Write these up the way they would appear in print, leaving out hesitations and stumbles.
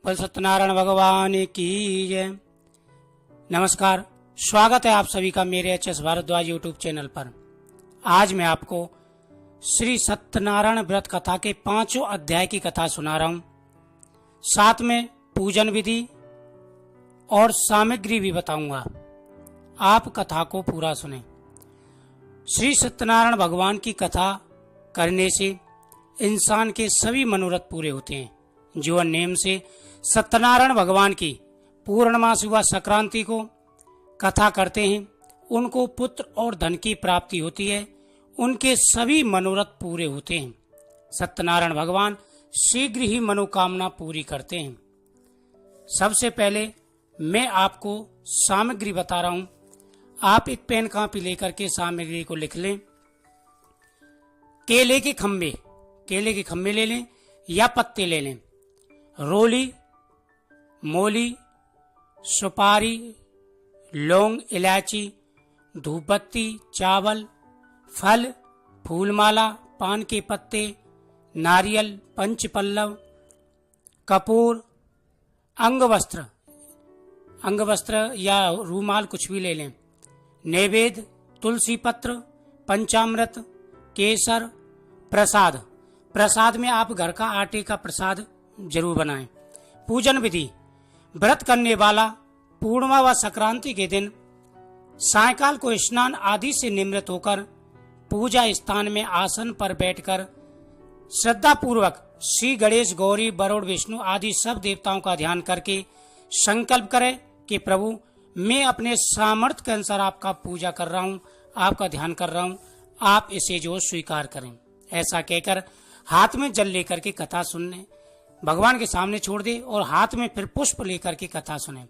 बोल सत्यनारायण भगवान की जय। नमस्कार, स्वागत है आप सभी का मेरे एच.एस. भारद्वाज यूट्यूब चैनल पर। आज मैं आपको श्री सत्यनारायण व्रत कथा के 5वें अध्याय की कथा सुना रहा हूँ। साथ में पूजन विधि और सामग्री भी बताऊंगा। आप कथा को पूरा सुने। श्री सत्यनारायण भगवान की कथा करने से इंसान के सभी मनोरथ पूरे होते हैं। जो नेम से सत्यनारायण भगवान की पूर्णमास व संक्रांति को कथा करते हैं, उनको पुत्र और धन की प्राप्ति होती है। उनके सभी मनोरथ पूरे होते हैं। सत्यनारायण भगवान शीघ्र ही मनोकामना पूरी करते हैं। सबसे पहले मैं आपको सामग्री बता रहा हूँ। आप एक पेन कापी लेकर के सामग्री को लिख लें। केले के खम्भे ले लें या पत्ते ले लें। रोली, मोली, सुपारी, लौंग, इलायची, धूपबत्ती, चावल, फल, फूलमाला, पान के पत्ते, नारियल, पंचपल्लव, कपूर, अंगवस्त्र या रूमाल कुछ भी ले लें। नैवेद्य, तुलसी पत्र, पंचामृत, केसर, प्रसाद में आप घर का आटे का प्रसाद जरूर बनाएं। पूजन विधि, व्रत करने वाला पूर्णिमा व संक्रांति के दिन सायकाल को स्नान आदि से निवृत्त होकर पूजा स्थान में आसन पर बैठकर श्रद्धा पूर्वक श्री गणेश, गौरी, वरुण, विष्णु आदि सब देवताओं का ध्यान करके संकल्प करें कि प्रभु मैं अपने सामर्थ्य के अनुसार आपका पूजा कर रहा हूँ, आपका ध्यान कर रहा हूँ, आप इसे जो स्वीकार करें। ऐसा कहकर हाथ में जल लेकर के कथा सुनने भगवान के सामने छोड़ दे और हाथ में फिर पुष्प लेकर के कथा सुने।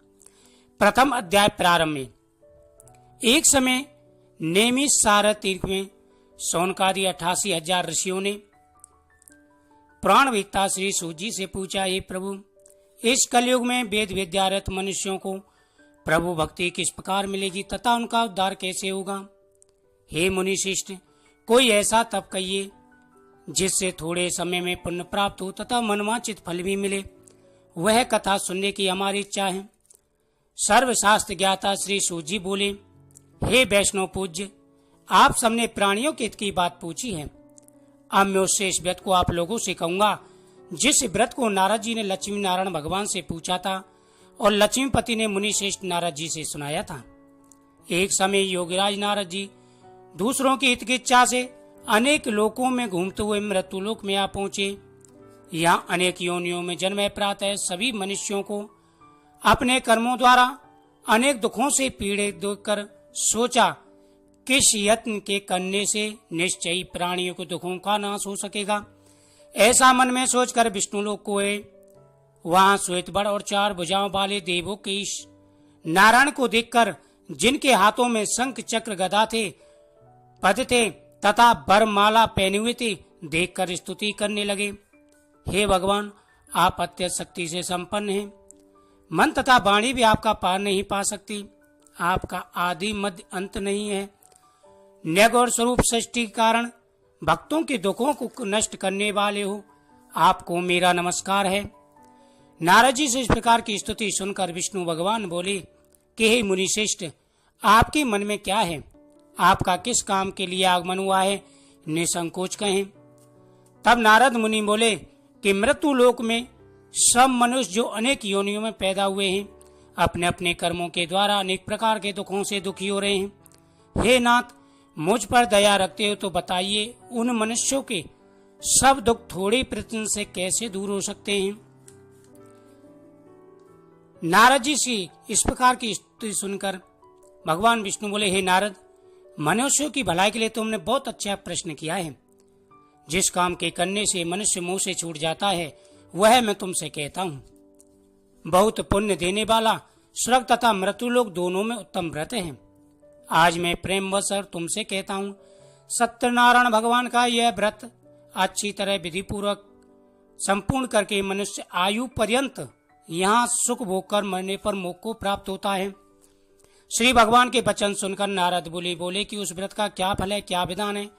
प्रथम अध्याय प्रारंभ में एक समय नेमी सार तीर्थ में सौनकादि 88,000 ऋषियों ने प्राण वेत्ता श्री सूत जी से पूछा, हे प्रभु, इस कलयुग में वेद विद्यारत मनुष्यों को प्रभु भक्ति किस प्रकार मिलेगी तथा उनका उद्धार कैसे होगा। हे मुनि शिष्ट, कोई ऐसा तप कहिए जिससे थोड़े समय में पुण्य प्राप्त हो तथा मनवांचित फल भी मिले। वह कथा सुनने की हमारी इच्छा है। सर्वशास्त्र ज्ञाता श्री सूत जी बोले, हे वैष्णव पूज्य, आप सबने प्राणियों के हित की बात पूछी है। अब मैं उससे इस व्रत को आप लोगों से कहूंगा जिस व्रत को नारद जी ने लक्ष्मी नारायण भगवान से पूछा था और लक्ष्मीपति ने मुनि श्रेष्ठ नारद जी से सुनाया था। एक समय योगीराज नारद जी दूसरों की हित की इच्छा से अनेक लोकों में घूमते हुए मृत्युलोक में आ पहुंचे। यहाँ अनेक योनियों में जन्म प्रातः सभी मनुष्यों को अपने कर्मों द्वारा अनेक दुखों से पीड़ित देखकर सोचा, किस यत्न के करने से निश्चयी प्राणियों के दुखों का नाश हो सकेगा। ऐसा मन में सोचकर विष्णुलोक को वहां श्वेत बड़ और 4 भुजाओं वाले देवों के इस नारायण को देखकर, जिनके हाथों में शंख चक्र गदा थे, पद थे तथा बरमाला पहने हुए थे, देखकर स्तुति करने लगे। हे भगवान, आप अत्यंत शक्ति से संपन्न हैं। मन तथा वाणी भी आपका पार नहीं पा सकती। आपका आदि मध्य अंत नहीं है। निर्गुण स्वरूप सृष्टि के कारण भक्तों के दुखों को नष्ट करने वाले हो, आपको मेरा नमस्कार है। नारद जी से इस प्रकार की स्तुति सुनकर विष्णु भगवान बोले कि हे मुनि श्रेष्ठ, आपके मन में क्या है? आपका किस काम के लिए आगमन हुआ है? निसंकोच कहें। तब नारद मुनि बोले कि मृत्यु लोक में सब मनुष्य जो अनेक योनियों में पैदा हुए हैं, अपने अपने कर्मों के द्वारा अनेक प्रकार के दुखों से दुखी हो रहे हैं। हे नाथ, मुझ पर दया रखते हो तो बताइए, उन मनुष्यों के सब दुख थोड़े प्रयत्न से कैसे दूर हो सकते हैं। नारद जी से इस प्रकार की स्तुति सुनकर भगवान विष्णु बोले, हे नारद, मनुष्यों की भलाई के लिए तुमने बहुत अच्छा प्रश्न किया है। जिस काम के करने से मनुष्य मुंह से छूट जाता है, वह मैं तुमसे कहता हूँ। बहुत पुण्य देने वाला स्वर्ग तथा मृत्युलोक दोनों में उत्तम व्रत है। आज मैं प्रेमवश तुमसे कहता हूँ, सत्यनारायण भगवान का यह व्रत अच्छी तरह विधि पूर्वक संपूर्ण करके मनुष्य आयु पर्यंत यहाँ सुख भोग कर मरने पर मोक्ष को प्राप्त होता है। श्री भगवान के वचन सुनकर नारद बोले कि उस व्रत का क्या फल है, क्या विधान है,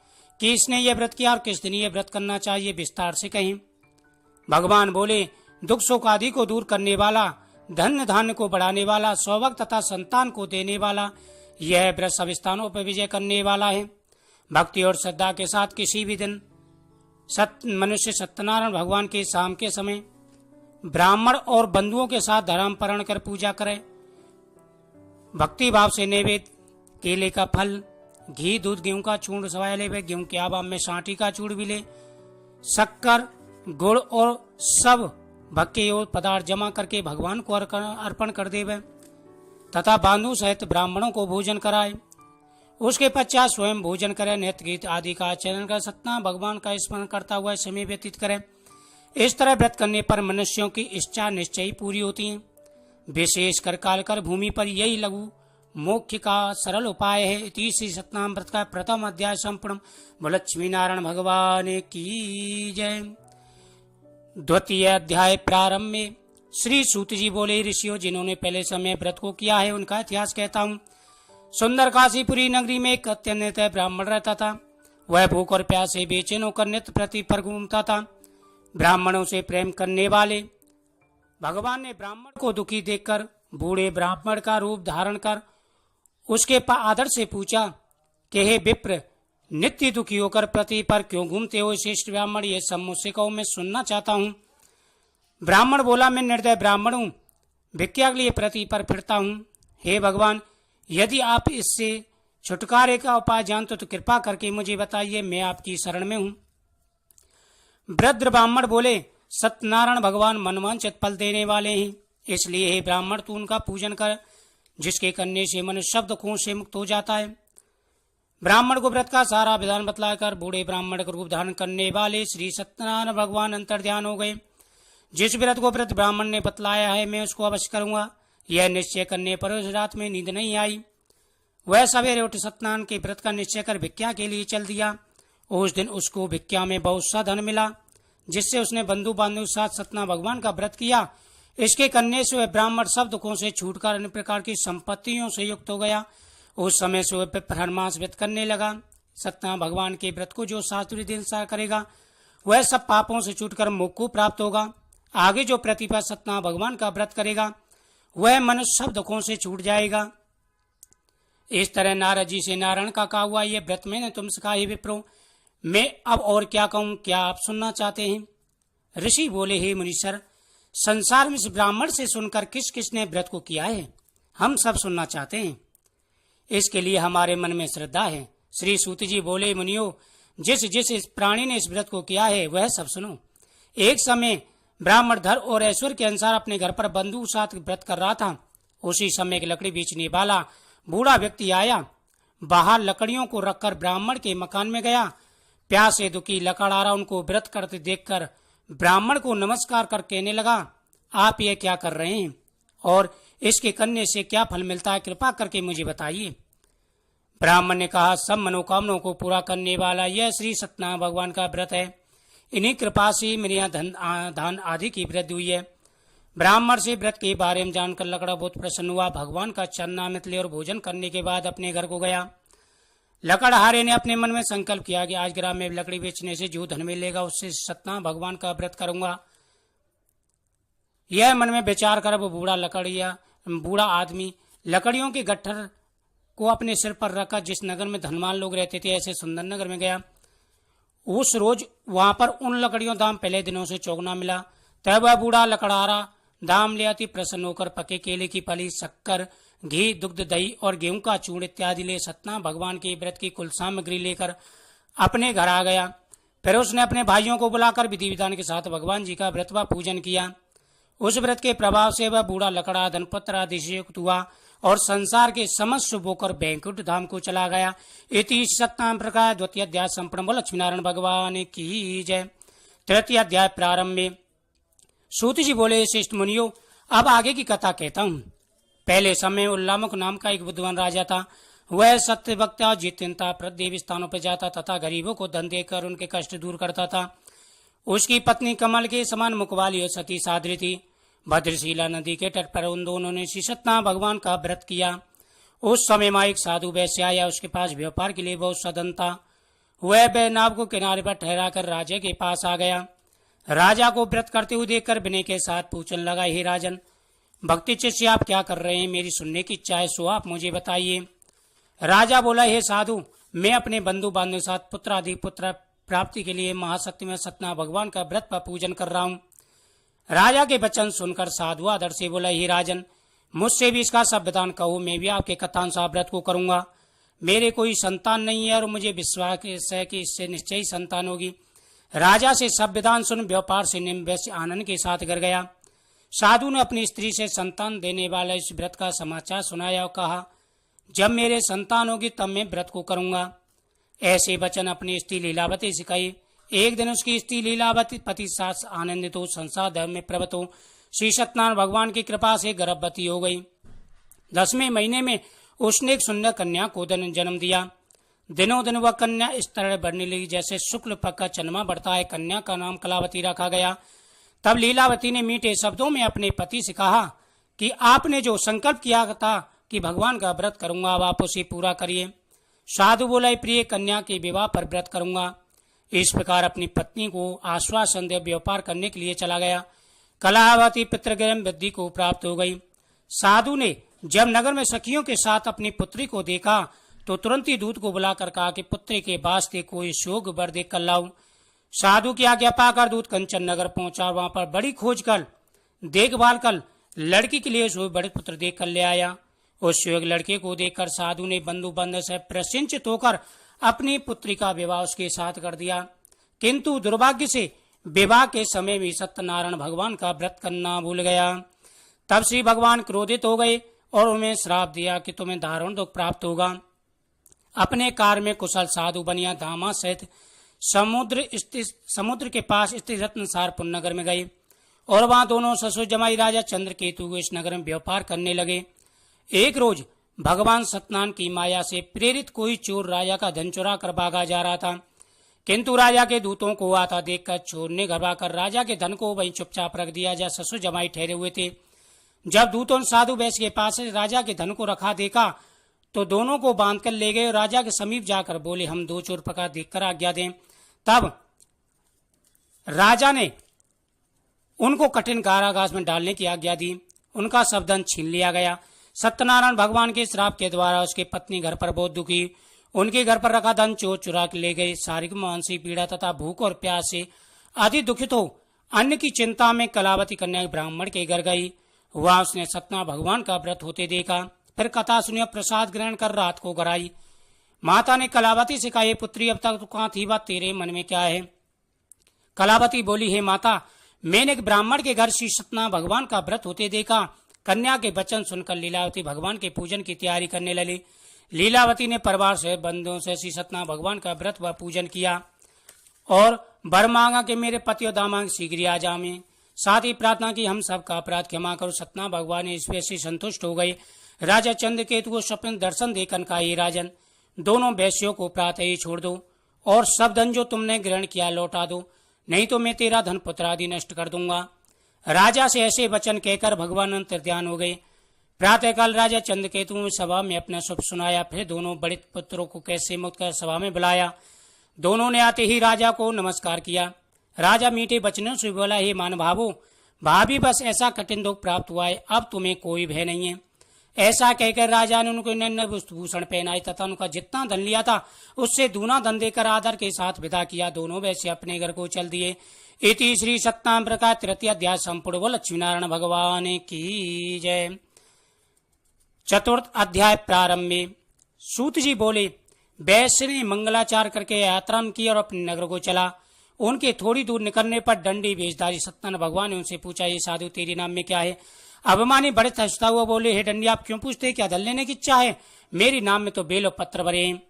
कि इसने यह व्रत किया और किस दिन यह व्रत करना चाहिए, विस्तार से कहें। भगवान बोले, दुख सुख आदि को दूर करने वाला, धन्य धान्य को बढ़ाने वाला, सौभाग्य तथा संतान को देने वाला, यह व्रत सब स्थानों पर विजय करने वाला है। भक्ति और श्रद्धा के साथ किसी भी दिन मनुष्य सत्यनारायण भगवान के शाम के समय ब्राह्मण और बंधुओं के साथ धर्म पारण कर पूजा करे। भक्ति भाव से नैवेद्य केले का फल, घी, दूध, गेहूं का चूर्ण सवाया ले, गेहूं के आबाम में सांठी का चूर्ण भी ले, शक्कर, गुड़ और सब भक्के और पदार्थ जमा करके भगवान को अर्पण कर देवे तथा बांधु सहित ब्राह्मणों को भोजन कराए। उसके पश्चात स्वयं भोजन करे, नृत्य गीत आदि का आचरण कर सत्यनारायण भगवान का स्मरण करता हुआ समय व्यतीत करे। इस तरह व्रत करने पर मनुष्यों की इच्छा निश्चय ही पूरी होती है। विशेष कर कालकर भूमि पर यही लघु मोक्ष का सरल उपाय है। इति श्री सत्यनारायण व्रत का प्रथम अध्याय संपूर्ण। बोल लक्ष्मी नारायण भगवान की जय। द्वितीय अध्याय प्रारंभ में श्री सूत जी बोले, ऋषियों जिन्होंने पहले समय व्रत को किया है उनका इतिहास कहता हूँ। सुंदर काशीपुरी नगरी में एक अत्यंत ब्राह्मण रहता था। वह भूख और प्यास से बेचैन होकर नित्य प्रति पर घूमता था। ब्राह्मणों से प्रेम करने वाले भगवान ने ब्राह्मण को दुखी देखकर बूढ़े ब्राह्मण का रूप धारण कर उसके आदर से पूछा कि हे विप्र, नित्य दुखी होकर पति पर क्यों घूमते हो? श्रेष्ठ ब्राह्मण, ये सब मुझसे कहो, मैं सुनना चाहता हूँ। ब्राह्मण बोला, मैं निर्दय ब्राह्मण हूँ, भिक्षा के लिए पति पर फिरता हूँ। हे भगवान, यदि आप इससे छुटकारे का उपाय जानते तो कृपा करके मुझे बताइए, मैं आपकी शरण में हूँ। वृद्ध ब्राह्मण बोले, सत्यनारायण भगवान मनवांछित फल देने वाले हैं, इसलिए हे ब्राह्मण तू उनका पूजन कर, जिसके करने से मनुष्य शब्द कोश से मुक्त हो जाता है। ब्राह्मण को व्रत का सारा विधान बतलाकर बूढ़े ब्राह्मण का रूप धारण करने वाले श्री सत्यनारायण भगवान अंतर्ध्यान हो गए। जिस व्रत को व्रत ब्राह्मण ने बतलाया है मैं उसको अवश्य करूंगा, यह निश्चय करने पर उस रात में नींद नहीं आई। वह सवेरे उठ सत्यनारायण के व्रत का निश्चय कर भिक्षा के लिए चल दिया। उस दिन उसको भिक्षा में बहुत सा धन मिला, जिससे उसने बंधु बांधव साथ सत्यनारायण भगवान का व्रत किया। इसके करने से वह ब्राह्मण सब दुखों से छूटकर अन्य प्रकार की संपत्तियों से युक्त हो गया। उस समय से वह हर मास व्रत करने लगा। सत्यनारायण भगवान के व्रत को जो शास्त्रीय दिन सा करेगा वह सब पापों से छूटकर मोक्ष को प्राप्त होगा। आगे जो प्रतिभा सत्यनारायण भगवान का व्रत करेगा वह मनुष्य सब दुखों से छूट जाएगा। इस तरह नारद जी से नारायण का कहा हुआ ये व्रत मैंने तुमसे कहा, हे विप्रो, मैं अब और क्या कहूँ, क्या आप सुनना चाहते हैं? ऋषि बोले, हे मुनीश्वर, संसार में इस ब्राह्मण से सुनकर किस किसने व्रत को किया है, हम सब सुनना चाहते हैं। इसके लिए हमारे मन में श्रद्धा है। श्री सूत जी बोले, मुनियो, जिस जिस इस प्राणी ने इस व्रत को किया है वह सब सुनो। एक समय ब्राह्मण धर और ऐश्वर्य के अनुसार अपने घर पर बंधु साथ व्रत कर रहा था। उसी समय एक लकड़ी बेचने वाला बूढ़ा व्यक्ति आया। बाहर लकड़ियों को रखकर ब्राह्मण के मकान में गया। प्यास से दुखी लकड़हारा उनको व्रत करते देखकर ब्राह्मण को नमस्कार कर कहने लगा, आप ये क्या कर रहे हैं और इसके करने से क्या फल मिलता है, कृपा करके मुझे बताइए। ब्राह्मण ने कहा, सब मनोकामनाओं को पूरा करने वाला यह श्री सत्यनारायण भगवान का व्रत है। इन्हीं कृपा से मेरे यहाँ धन आदि की वृद्धि हुई है। ब्राह्मण से व्रत के बारे में जानकर लकड़ा बहुत प्रसन्न हुआ। भगवान का चरणामृत ले और भोजन करने के बाद अपने घर को गया। लकड़हारे ने अपने मन में संकल्प किया कि आज ग्राम में लकड़ी बेचने से जो धन मिलेगा उससे सत्यनारायण भगवान का व्रत करूंगा। यह मन में विचार कर वो बूढ़ा आदमी लकड़ियों के गट्ठर को अपने सिर पर रखा। जिस नगर में धनवान लोग रहते थे ऐसे सुंदर नगर में गया। उस रोज वहां पर उन लकड़ियों दाम पहले दिनों से चौगुना मिला। तब वह बूढ़ा लकड़हारा दाम ले आती प्रसन्न होकर पके केले की फली, शक्कर, घी, दुग्ध, दही और गेहूं का चूर्ण इत्यादि ले सत्यनारायण भगवान के व्रत की कुल सामग्री लेकर अपने घर आ गया। फिर उसने अपने भाइयों को बुलाकर विधि विधान के साथ भगवान जी का व्रत व पूजन किया। उस व्रत के प्रभाव से वह बूढ़ा लकड़ा धनपत्र आदि से युक्त हुआ और संसार के समस्त शुभ होकर बैंकुट धाम को चला गया। इति सत्यनारायण प्रकार द्वितीय अध्याय संपूर्ण। बोल लक्ष्मीनारायण भगवान की जय। तृतीय अध्याय प्रारंभ में सूत जी बोले, श्रेष्ठ मुनियो, अब आगे की कथा कहता हूँ। पहले समय उल्लामुख नाम का एक बुद्धिमान राजा था। वह सत्य वक्ता जितेंद्र प्रदेवी स्थानों पर जाता तथा गरीबों को धन देकर उनके कष्ट दूर करता था। उसकी पत्नी कमल के समान मुख वाली और सती साध्वी थी। भद्रशिला नदी के तट पर उन दोनों ने श्री सत्यनारायण भगवान का व्रत किया। उस समय में एक साधु वैश्य आया। उसके पास व्यापार के लिए बहुत साधन था। वह नाव को किनारे पर ठहरा कर राजा के पास आ गया। राजा को व्रत करते हुए देखकर विनय के साथ पूछने लगा, हे राजन, भक्ति चित्त से आप क्या कर रहे हैं? मेरी सुनने की इच्छा है, सो आप मुझे बताइए। राजा बोला, हे साधु, मैं अपने बंधु बांधव के साथ पुत्र प्राप्ति के लिए महाशक्ति में सत्यनारायण भगवान का व्रत पर पूजन कर रहा हूँ। राजा के वचन सुनकर साधु आदर से बोला, हे राजन, मुझसे भी इसका सब विधान कहो, मैं भी आपके कथानुसार व्रत को करूंगा। मेरे कोई संतान नहीं है और मुझे विश्वास है कि इससे निश्चय ही संतान होगी। राजा से सब विधान सुन व्यापार से वैश्य आनंद के साथ घर गया। साधु ने अपनी स्त्री से संतान देने वाले इस व्रत का समाचार सुनाया और कहा, जब मेरे संतान होगी तब मैं व्रत को करूंगा। ऐसे वचन अपनी स्त्री लीलावती से कही। एक दिन उसकी स्त्री लीलावती पति साथ आनंदित हो संसार धर्म में प्रवृत्त हो श्री सत्यनारायण भगवान की कृपा से गर्भवती हो गई। 10वें महीने में उसने एक सुंदर कन्या को जन्म दिया। दिनों दिन वह कन्या इस तरह बढ़ने लगी जैसे शुक्ल पक्ष का चंद्रमा बढ़ता है। कन्या का नाम कलावती रखा गया। तब लीलावती ने मीठे शब्दों में अपने पति से कहा कि आपने जो संकल्प किया था कि भगवान का व्रत करूंगा, अब आप उसे पूरा करिए। साधु बोला, प्रिय कन्या के विवाह पर व्रत करूंगा। इस प्रकार अपनी पत्नी को आश्वासन दे व्यापार करने के लिए चला गया। कलावती पितृगृह वृद्धि को प्राप्त हो गई। साधु ने जब नगर में सखियों के साथ अपनी पुत्री को देखा तो तुरंत ही दूत को बुलाकर कहा कि पुत्री के वास्ते कोई शोक वर देख कर लाऊं। साधु की आज्ञा पाकर दूत कंचन नगर पहुंचा। वहां पर बड़ी खोज कर देखभाल कर लड़की के लिए सो बड़े पुत्र देख कर ले आया। उस युवक लड़के को देखकर साधु ने बंधु बांधव से प्रसन्नचित होकर अपनी पुत्री का विवाह उसके साथ कर दिया। किंतु दुर्भाग्य से विवाह के समय भी सत्यनारायण भगवान का व्रत करना भूल गया। तब श्री भगवान क्रोधित हो गए और उन्हें श्राप दिया कि तुम्हें दारुण दुख प्राप्त होगा। अपने कार्य में कुशल साधु बनिया दामा सहित समुद्र के पास स्थित रत्नसारपुर नगर में गए और वहां दोनों ससुर जमाई राजा चंद्रकेतु इस नगर में व्यापार करने लगे। एक रोज भगवान सत्यनारायण की माया से प्रेरित कोई चोर राजा का धन चुरा कर भागा जा रहा था। किंतु राजा के दूतों को आता देखकर चोर ने घबराकर राजा के धन को वहीं चुपचाप रख दिया जहाँ ससुर जमाई ठहरे हुए थे। जब दूतों ने साधु वैश्य के पास राजा के धन को रखा देखा तो दोनों को बांध कर ले गए और राजा के समीप जाकर बोले, हम दो चोर पका देखकर आज्ञा दें। तब राजा ने उनको कठिन कारागार में डालने की आज्ञा दी। उनका सब धन छीन लिया गया। सत्यनारायण भगवान के श्राप के द्वारा उसकी पत्नी घर पर बहुत दुखी। उनके घर पर रखा धन चोर चुरा के ले गए। शारीरिक मानसिक पीड़ा तथा भूख और प्यास से अति दुखित हो अन्न की चिंता में कलावती कन्या ब्राह्मण के घर गई। वहां उसने सत्यनारायण भगवान का व्रत होते देखा। फिर कथा सुनिया प्रसाद ग्रहण कर रात को घर आई। माता ने कलावती से कहा, पुत्री अब तक तो कहाँ थी, बात तेरे मन में क्या है? कलावती बोली, हे माता, मैंने एक ब्राह्मण के घर श्री सत्यनारायण भगवान का व्रत होते देखा। कन्या के वचन सुनकर लीलावती भगवान के पूजन की तैयारी करने लगी। लीलावती ने परिवार से बंधुओं से श्री सत्यनारायण भगवान का व्रत व पूजन किया और वर मांगा कि मेरे पति और दामाद शीघ्र आ जाए। साथ ही प्रार्थना की, हम सबका अपराध क्षमा करो। सत्यनारायण भगवान ने इस से संतुष्ट हो गए। राजा चंद्रकेतु को स्वप्न दर्शन देकर कहा, हे राजन, दोनों वैश्यों को प्रातः ही छोड़ दो और सब धन जो तुमने ग्रहण किया लौटा दो, नहीं तो मैं तेरा धन पुत्र आदि नष्ट कर दूंगा। राजा से ऐसे वचन कहकर भगवान अंतर्ध्यान हो गए। प्रातःकाल राजा चंद्रकेतु ने सभा में अपना शुभ सुनाया। फिर दोनों बड़े पुत्रों को कैसे मुक्त कर सभा में बुलाया। दोनों ने आते ही राजा को नमस्कार किया। राजा मीठे वचनों से बोला, हे महानुभावों, भाभी बस ऐसा कठिन दुख प्राप्त हुआ है, अब तुम्हें कोई भय नहीं है। ऐसा कहकर राजा ने उनको नन्हे भूषण पहनाए तथा उनका जितना धन लिया था उससे दूना धन देकर आदर के साथ विदा किया। दोनों वैसे अपने घर को चल दिए। इति श्री सत्यनारायण प्रकार तृतीय अध्याय संपूर्ण। वो लक्ष्मी नारायण भगवान की जय। चतुर्थ अध्याय प्रारंभ में सूत जी बोले, वैश्य ने मंगलाचार करके यात्रा की और अपने नगर को चला। उनके थोड़ी दूर निकलने पर दंडी वेशधारी सत्यनारायण भगवान ने उनसे पूछा, ये साधु तेरे नाम में क्या है? अभिमानी बड़े हंसता हुआ बोले, हे दंडी, आप क्यों पूछते, क्या धन लेने की इच्छा है? मेरी नाम में तो बेल और पत्र भरे हैं।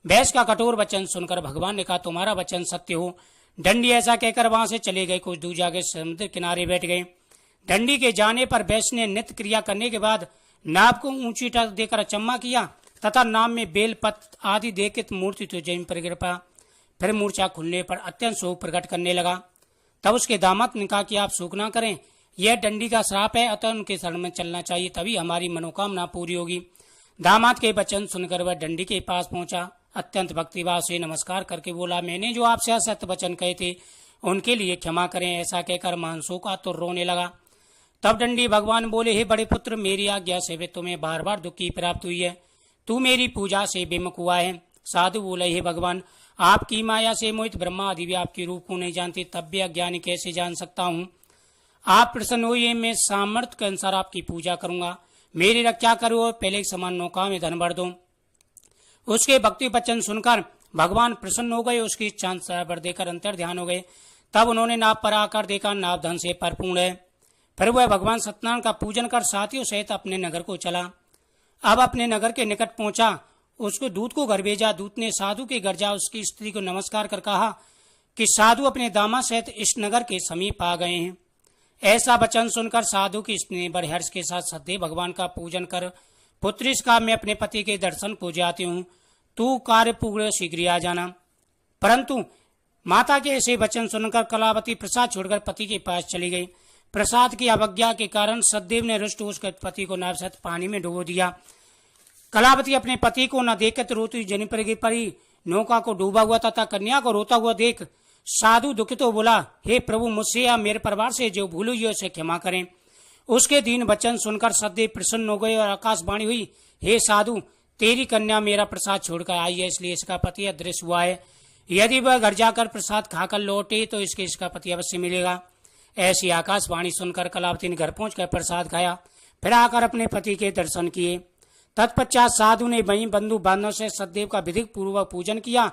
वैश्य का कठोर वचन सुनकर भगवान ने कहा, तुम्हारा वचन सत्य हो। दंडी ऐसा कहकर वहां से चले गए। कुछ दूर जाके समुद्र किनारे बैठ गए। दंडी के जाने पर वैश्य ने नित्य क्रिया करने के बाद नाभ को ऊंची देकर अचम्मा किया तथा नाम में बेल पत्र आदि देकर मूर्ति तो जमीन पर गिर पड़ा। फिर मूर्छा खुलने पर अत्यंत शोक प्रकट करने लगा। तब उसके दामाद ने कहा कि आप शोक ना करें, यह दंडी का श्राप है, अतः उनके शरण में चलना चाहिए, तभी हमारी मनोकामना पूरी होगी। दामाद के वचन सुनकर वह दंडी के पास पहुंचा। अत्यंत भक्तिभाव से नमस्कार करके बोला, मैंने जो आपसे असत्य वचन कहे थे उनके लिए क्षमा करें। ऐसा कहकर मानसूका तो रोने लगा। तब दंडी भगवान बोले, हे बड़े पुत्र, मेरी आज्ञा से भी तुम्हें बार बार दुख की प्राप्त हुई है। तू मेरी पूजा से विमुख हुआ है। साधु बोले, हे भगवान, आपकी माया से मोहित ब्रह्मा आदि भी आपके रूप को नहीं जानते, तब भी अज्ञानी कैसे जान सकता हूँ। आप प्रसन्न होइए, मैं सामर्थ्य के अनुसार आपकी पूजा करूंगा। मेरी रक्षा करो और पहले के समान नौका में धन भर दो। उसके भक्ति वचन सुनकर भगवान प्रसन्न हो गए। उसकी इच्छा भर देकर अंतर ध्यान हो गए। तब उन्होंने नाव पर आकर देखा, नाव धन से परिपूर्ण है। फिर वह भगवान सत्यनारायण का पूजन कर साथियों सहित अपने नगर को चला। अब अपने नगर के निकट पहुंचा, उसको दूत को घर भेजा। दूत ने साधु के घर जा उसकी स्त्री को नमस्कार कर कहा कि साधु अपने दामाद सहित इस नगर के समीप आ गए हैं। ऐसा वचन सुनकर साधु की स्त्री ने बड़े हर्ष के साथ सदैव भगवान का पूजन कर पुत्री इसका मैं अपने पति के दर्शन को जाती हूँ, तू कार्य पूर्ण शीघ्र आ जाना। परंतु माता के ऐसे वचन सुनकर कलावती प्रसाद छोड़कर पति के पास चली गई। प्रसाद की अवज्ञा के कारण सदैव ने रुष्ट होकर पति को नाव सहित पानी में डुबो दिया। कलावती अपने पति को न देखकर रोती जनी पर गिर पड़ी। नौका को डूबा हुआ तथा कन्या को रोता हुआ देख साधु दुखित तो बोला, हे प्रभु, मुझसे या मेरे परिवार से जो भूल हुई उसे क्षमा करें। उसके दीन वचन सुनकर सदैव प्रसन्न हो गए और आकाशवाणी हुई, हे साधु, तेरी कन्या मेरा प्रसाद छोड़कर आई है, इसलिए इसका पति अदृश्य हुआ है। यदि वह घर जाकर प्रसाद खाकर लौटे तो इसका पति अवश्य मिलेगा। ऐसी आकाशवाणी सुनकर कलावती ने घर पहुंचकर प्रसाद खाया, फिर आकर अपने पति के दर्शन किए। तत्पश्चात साधु ने वहीं बंधु बांधव से सदैव का विधिक पूर्वक पूजन किया।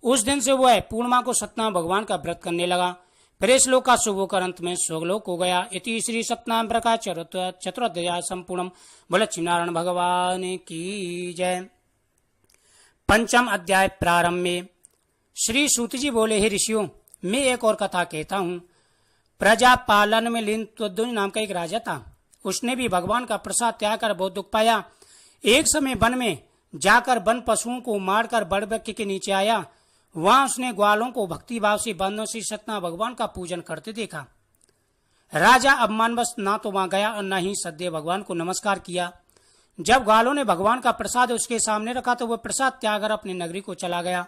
उस दिन से वह पूर्णिमा को सत्यनारायण भगवान का व्रत करने लगा। फिर इस लोक का शुभ होकर अंत में स्वर्गलोक हो गया। इति श्री सत्यनारायण प्रकाश चतुर्ध्याय संपूर्णम। बोले लक्ष्मीनारायण भगवान की जय। पंचम अध्याय प्रारंभ में श्री सूत जी बोले, हे ऋषियों, मैं एक और कथा कहता हूँ। प्रजा पालन में लीन त्वदुन नाम का एक राजा था। उसने भी भगवान का प्रसाद त्याग कर बहुत दुख पाया। एक समय वन में जाकर वन पशुओं को मारकर बड़ वृक्ष के नीचे आया। वहां उसने ग्वालों को भक्ति भाव से बंधों से सत्यनारायण भगवान का पूजन करते देखा। राजा अपमानवश ना तो वहां गया और न ही सदैव भगवान को नमस्कार किया। जब ग्वालों ने भगवान का प्रसाद उसके सामने रखा तो वह प्रसाद त्याग कर अपनी नगरी को चला गया।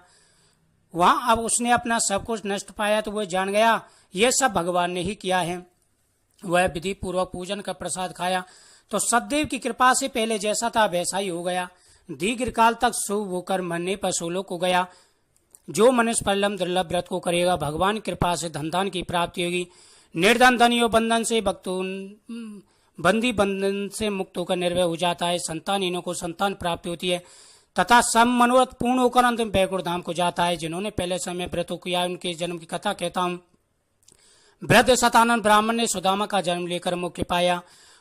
वहां अब उसने अपना सब कुछ नष्ट पाया तो वह जान गया यह सब भगवान ने ही किया है। वह विधि पूर्वक पूजन का प्रसाद खाया तो सदैव की कृपा से पहले जैसा था वैसा ही हो गया। दीर्घ काल तक शुभ होकर मरने पर सोलोक हो गया। जो मनुष्य परलम दुर्लभ व्रत को करेगा भगवान की कृपा से धन की प्राप्ति होगी। निर्धन धनियों बंधन से भक्तों बंदी बंधन से मुक्त होकर निर्भय हो जाता है। संतानहीनों को संतान प्राप्ति होती है तथा सब मनोरथ पूर्ण होकर अंतिम बैकुंठ धाम को जाता है। जिन्होंने पहले समय व्रतों किया उनके जन्म की कथा कहता हूँ। वृद्ध सतानंद ब्राह्मण ने सुदामा का जन्म लेकर मुक्ति पाया।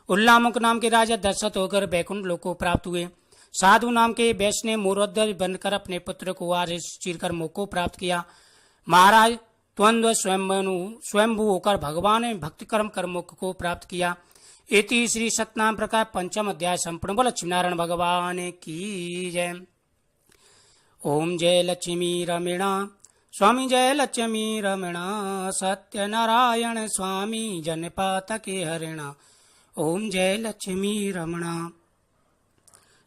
उल्लामुख नाम के राजा दशरथ होकर बैकुंठ लोक को प्राप्त हुए। साधु नाम के वैश्य ने मोरोद्ध बनकर अपने पुत्र को आर्य चीरकर मोक्ष को प्राप्त किया। महाराज द्वंद्व स्वयंभू होकर भगवान ने भक्ति कर्म कर मोक्ष को प्राप्त किया। इति श्री सत्यनारायण प्रकाश पंचम अध्याय संपूर्ण। बोल लक्ष्मीनारायण भगवान की जय। ओम जय लक्ष्मी रमणा स्वामी, जय लक्ष्मी रमणा, सत्यनारायण स्वामी जनपात के हरिणा। ओम जय लक्ष्मी रमणा।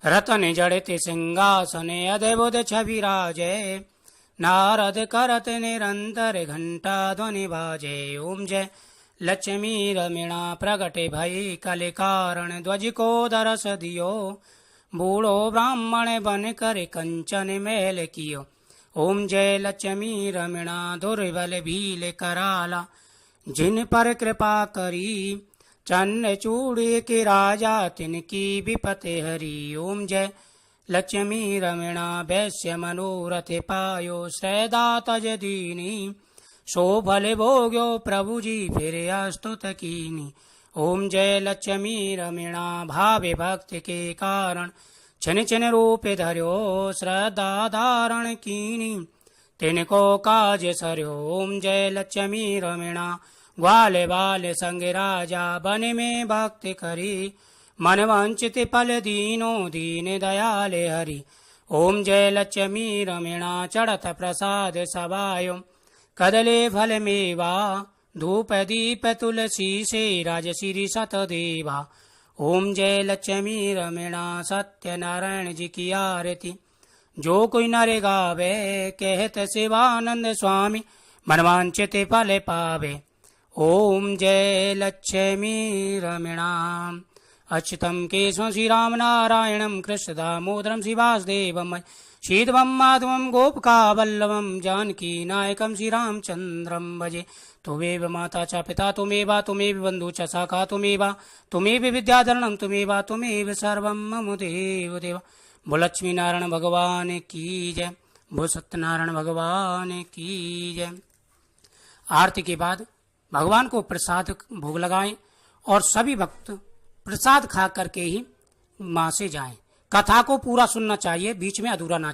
रतन जड़ते सिंहासने अद्भुत छवि राजे, नारद करत निरंतर घंटा ध्वनि बाजे। ओम जय लक्ष्मी रमणा प्रगटे भई कले कारण, ध्वज को दरस दियो, बूढ़ो ब्राह्मण बन कर कंचन मेल कियो। ओम जय लक्ष्मी रमणा दुर्बल भील कराला, जिन पर कृपा करी, चन्न चूड़ी के राजा तिनकी विपते हरि। ओम जय लक्ष्मी रमणा वैश्य मनोरथ पायो, श्रदा तज दीनी, सो भले भोग्यो प्रभु जी फिर स्तुत कीनी। ओम जय लक्ष्मी रमणा भावे भक्ति के कारण, छिन छिन रूप धर्यो, श्रद्धा धारण कीनी, तिनको काज सर्यो। ओम जय लक्ष्मी रमणा ग्वाले बाले संग राजा, बन में भक्ति करी, मन वंचित फल दीनो, दीन दयाले हरि। ओम जय लक्ष्मी रमणा चढ़त प्रसाद सबायो, कदले फल मेवा, धूप दीप तुलसी से राजश्री सतदेवा। ओम जय लक्ष्मी रमणा सत्यनारायण जी की आरती, जो कोई नरे गावे कहत शिवानंद स्वामी, मनवांचिते फले पावे। ओम जय लक्ष्मी रमणाम अच्युतम केशवम श्रीराम नारायणम कृष्ण दामोदरम श्रीवासुदेवम श्रीधवम माधवम गोपका वल्लभम जानकी नायकम श्रीरामचंद्रम भजे। तुमेव माता च पिता तुमेव तुमेव बंधु च सखा तुमेव विद्याधरणम तुमेव सर्वम मम देव देव। बोल लक्ष्मी नारायण भगवान की जय, बोल सत्यनारायण भगवान की जय। आरती के बाद भगवान को प्रसाद भोग लगाएं और सभी भक्त प्रसाद खा करके ही मां से जाएं। कथा को पूरा सुनना चाहिए, बीच में अधूरा ना